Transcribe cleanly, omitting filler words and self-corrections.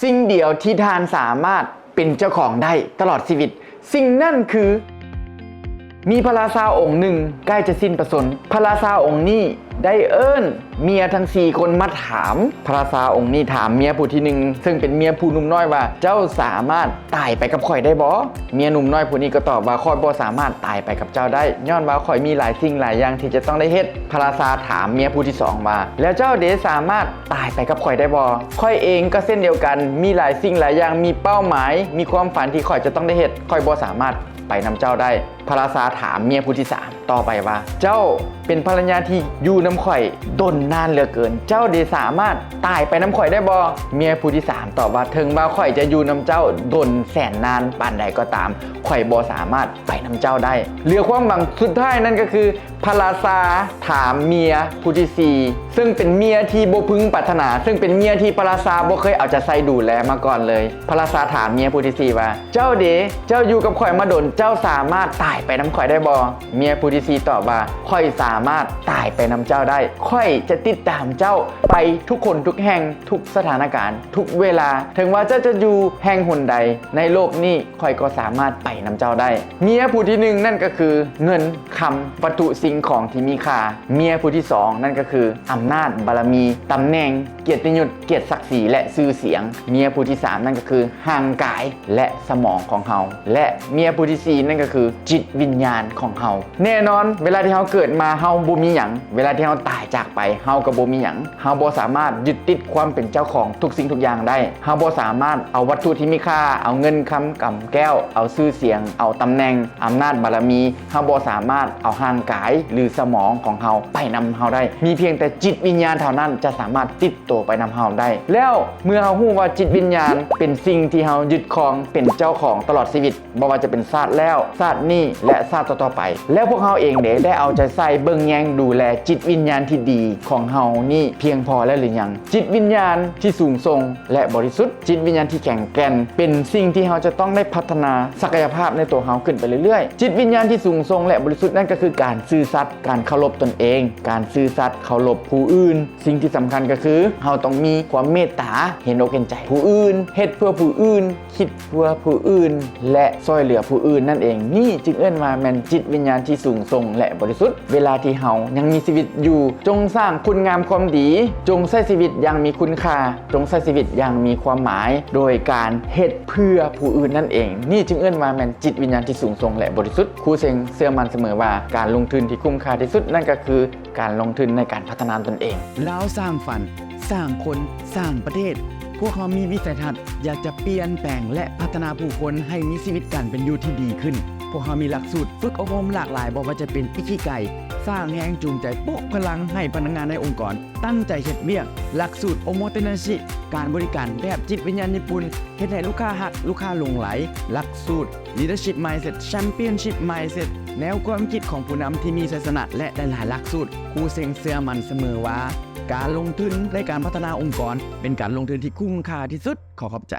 สิ่งเดียวที่ท่านสามารถเป็นเจ้าของได้ตลอดชีวิตสิ่งนั่นคือมีพระราชาองค์หนึ่งใกล้จะสิ้นประสนพระราชาองค์นี้ได้เอิ้นเมียทั้ง4คนมาถามพระราชาองค์นี้ถามเมียผู้ที่หนึ่งซึ่งเป็นเมียผู้หนุ่มน้อยว่าเจ้าสามารถตายไปกับข่อยได้บ่เมียหนุ่มน้อยผู้นี้ก็ตอบว่าข่อยบ่สามารถตายไปกับเจ้าได้ย้อนว่าข่อยมีหลายสิ่งหลายอย่างที่จะต้องได้เฮ็ดพระราชาถามเมียผู้ที่2ว่าแล้วเจ้าเดสามารถตายไปกับข่อยได้บ่ข่อยเองก็เช่นเดียวกันมีหลายสิ่งหลายอย่างมีเป้าหมายมีความฝันที่ข่อยจะต้องได้เฮ็ดข่อยบ่สามารถไปนำเจ้าได้พระราชาถามเมียผู้ที่3ต่อไปว่าเจ้าเป็นภรรยาที่อยู่น้ำข่อยดนนานเหลือเกินเจ้าได้สามารถตายไปน้ำข่อยได้บ่เมียผู้ที่3ตอบว่าถึงว่าข่อยจะอยู่น้ำเจ้าดนแสนนานปานใดก็ตามข่อยบ่สามารถไปน้ำเจ้าได้เหลือความหวังสุดท้ายนั่นก็คือพระราชาถามเมียผู้ที่4ซึ่งเป็นเมียที่บ่พึงปรารถนาซึ่งเป็นเมียที่พระราชาบ่เคยเอาใจใส่ดูแลมาก่อนเลยพระราชาถามเมียผู้ที่4ว่าเจ้าเดเจ้าอยู่กับข่อยมาดนเจ้าสามารถตายไปน้ำข่อยได้บ่เมียผู้ที่4ตอบว่าข่อยสามารถตายไปน้ำเจ้าได้ข่อยจะติดตามเจ้าไปทุกคนทุกแห่งทุกสถานการณ์ทุกเวลาถึงว่าเจ้าจะอยู่แห่งหนใดในโลกนี้ข่อยก็สามารถไปน้ำเจ้าได้เมียผู้ที่1นั่นก็คือเงินคำวัตถุสิ่งของที่มีค่าเมียผู้ที่2นั่นก็คืออำนาจบารมีตำแหน่งเกียรติยศเกียรติศักดิ์ศรีและชื่อเสียงเมียผู้ที่3นั่นก็คือร่างกายและสมองของเฮาและเมียผู้ที่4นั่นก็คือจิตวิญญาณของเฮาแน่นอนเวลาที่เฮาเกิดมาเฮาบ่มีหยังเวลาที่เฮาตายจากไปเฮาก็บ่มีหยังเฮาบ่สามารถยึดติดความเป็นเจ้าของทุกสิ่งทุกอย่างได้เฮาบ่สามารถเอาวัตถุที่มีค่าเอาเงินคำกำแก้วเอาชื่อเสียงเอาตำแหน่งอำนาจบารมีเฮาบ่สามารถเอาร่างกายหรือสมองของเฮาไปนำเฮาได้มีเพียงแต่จิตวิญญาณเท่านั้นจะสามารถติดตัวไปนำเฮาได้แล้วเมื่อเฮาฮู้ว่าจิตวิญญาณเป็นสิ่งที่เฮายึดครองเป็นเจ้าของตลอดชีวิตบ่ว่าจะเป็นชาติแล้วชาตินี้และชาติต่อๆไปแล้วพวกเฮาเองได้เอาใจใส่เบิ่งแยงดูแลจิตวิญญาณที่ดีของเฮานี่เพียงพอแล้วหรือยังจิตวิญญาณที่สูงส่งและบริสุทธิ์จิตวิญญาณที่แข็งแกร่งเป็นสิ่งที่เฮาจะต้องได้พัฒนาศักยภาพในตัวเฮาขึ้นไปเรื่อยๆจิตวิญญาณที่สูงส่งและบริสุทธิ์นั่นก็คือการซื่อสัตย์การเคารพตนเองการซื่อสัตย์เคารพผู้อื่นสิ่งที่สำคัญก็คือเฮาต้องมีความเมตตาเห็นอกเห็นใจผู้อื่นเฮ็ดเพื่อผู้อื่นคิดเพื่อผู้อื่นและช่วยเหลือผู้อื่นนั่นเองนี่จึงเอิ้นว่าแม่นจิตวิญญาณที่สูงส่งและบริสุทธิ์เวลาที่เฮายังมีชีวิตอยู่จงสร้างคุณงามความดีจงใช้ชีวิตอย่างมีคุณค่าจงใช้ชีวิตอย่างมีความหมายโดยการเฮ็ดเพื่อผู้อื่นนั่นเองนี่จึงเอิ้นว่าแม่นจิตวิญญาณที่สูงส่งและบริสุทธิ์ครูเซงเชื่อมั่นเสมอว่าการลงทุนที่คุ้มค่าที่สุดนั่นก็คือการลงทุนในการพัฒนาตนเองเราสร้างฝันสร้างคนสร้างประเทศพวกเขามีวิสัยทัศน์อยากจะเปลี่ยนแปลงและพัฒนาผู้คนให้มีชีวิตการเป็นอยู่ที่ดีขึ้นพวกเขามีหลักสูตรฝึกอบรมหลากหลายบอกว่าจะเป็นอิคิไกสร้างแรงจูงใจปลุกพลังให้พนักงานในองค์กรตั้งใจเฮ็ดเวียกหลักสูตรโอโมเตนาชิการบริการแบบจิตวิญญาณญี่ปุ่นเฮ็ดให้ลูกค้าฮักลูกค้าหลงไหลหลักสูตร Leadership Mindset Championship Mindset แนวความคิดของผู้นำที่มีชัยชนะและหลายๆหลักสูตรครูเซ็งเชื่อมั่นเสมอว่าการลงทุนในการพัฒนาองค์กรเป็นการลงทุนที่คุ้มค่าที่สุดขอขอบใจ